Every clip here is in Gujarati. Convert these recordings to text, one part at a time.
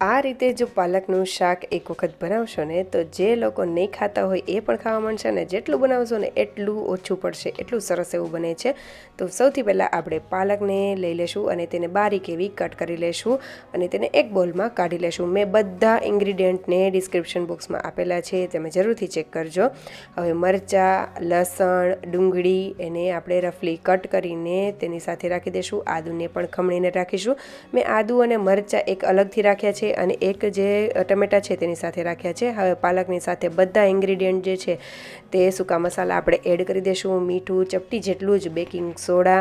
આ રીતે જો પાલકનું શાક એક વખત બનાવશો ને તો જે લોકો નહીં ખાતા હોય એ પણ ખાવા માંડશે ને જેટલું બનાવશો ને એટલું ઓછું પડશે, એટલું સરસ એવું બને છે। તો સૌથી પહેલાં આપણે પાલકને લઈ લેશું અને તેને બારીક એવી કટ કરી લેશું અને તેને એક બોલમાં કાઢી લેશું। મેં બધા ઇન્ગ્રીડિયન્ટને ડિસ્ક્રિપ્શન બોક્સમાં આપેલા છે, તમે જરૂરથી ચેક કરજો। હવે મરચાં, લસણ, ડુંગળી એને આપણે રફલી કટ કરીને તેની સાથે રાખી દઈશું। આદુને પણ ખમણીને રાખીશું। મેં આદુ અને મરચાં એક અલગથી રાખ્યા છે અને એક જે ટમેટા છે તેની સાથે રાખ્યા છે। હવે પાલકની સાથે બધા ઇન્ગ્રીડિયન્ટ જે છે તે સૂકા મસાલા આપણે એડ કરી દઈશું। મીઠું ચપટી જેટલું જ, બેકિંગ સોડા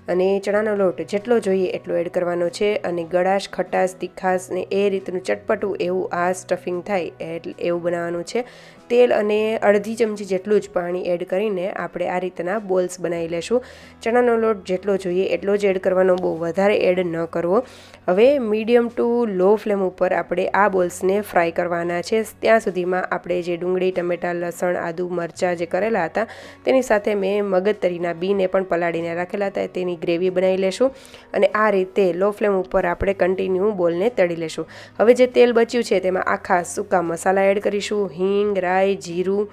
અને ચણાનો લોટ જેટલો જોઈએ એટલો એડ કરવાનો છે અને ગળાશ, ખટાશ, તીખાશ ને એ રીતનું ચટપટું એવું આ સ્ટફિંગ થાય એટલે એવું બનાવવાનું છે। તેલ અને અડધી ચમચી જેટલું જ પાણી એડ કરીને આપણે આ રીતના બોલ્સ બનાવી લેશું। ચણાનો લોટ જેટલો જોઈએ એટલો જ એડ કરવાનો, બહુ વધારે એડ ન કરવો। હવે મીડિયમ ટુ લો ફ્લેમ ઉપર આપણે આ બોલ્સને ફ્રાય કરવાના છે। ત્યાં સુધીમાં આપણે જે ડુંગળી, ટમેટાં, લસણ, આદુ, મરચાં જે કરેલા હતા તેની સાથે મેં મગજતરીના બીને પણ પલાળીને રાખેલા હતા, તેની ગ્રેવી બનાવી લેશું અને આ રીતે લો ફ્લેમ ઉપર આપણે કન્ટિન્યુ બોલને તળી લેશું। હવે જે તેલ બચ્યું છે તેમાં આખા સૂકા મસાલા એડ કરીશું, હિંગ, રાઈ, જીરું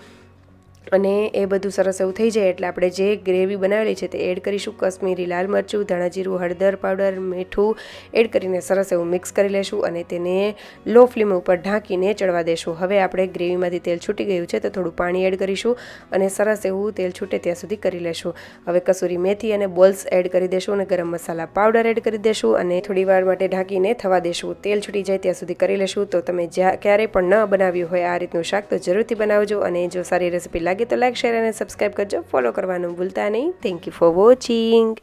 અને એ બધું સરસ એવું થઈ જાય એટલે આપણે જે ગ્રેવી બનાવેલી છે તે એડ કરીશું। કશ્મીરી લાલ મરચું, ધાણા જીરું, હળદર પાવડર, મીઠું એડ કરીને સરસ એવું મિક્સ કરી લેશું અને તેને લો ફ્લેમ ઉપર ઢાંકીને ચડવા દેશું। હવે આપણે ગ્રેવીમાંથી તેલ છૂટી ગયું છે તો થોડું પાણી એડ કરીશું અને સરસ એવું તેલ છૂટે ત્યાં સુધી કરી લેશું। હવે કસૂરી મેથી અને બોલ્સ એડ કરી દેશું અને ગરમ મસાલા પાવડર એડ કરી દેશું અને થોડી વાર માટે ઢાંકીને થવા દેશું। તેલ છૂટી જાય ત્યાં સુધી કરી લેશું। તો તમે ક્યારેય પણ ન બનાવ્યું હોય આ રીતનું શાક તો જરૂરથી બનાવજો અને જો સારી રેસીપી લાગે તો લાઈક, શેર અને સબસ્ક્રાઈબ કરજો। ફોલો કરવાનું ભૂલતા નહીં। Thank you for watching.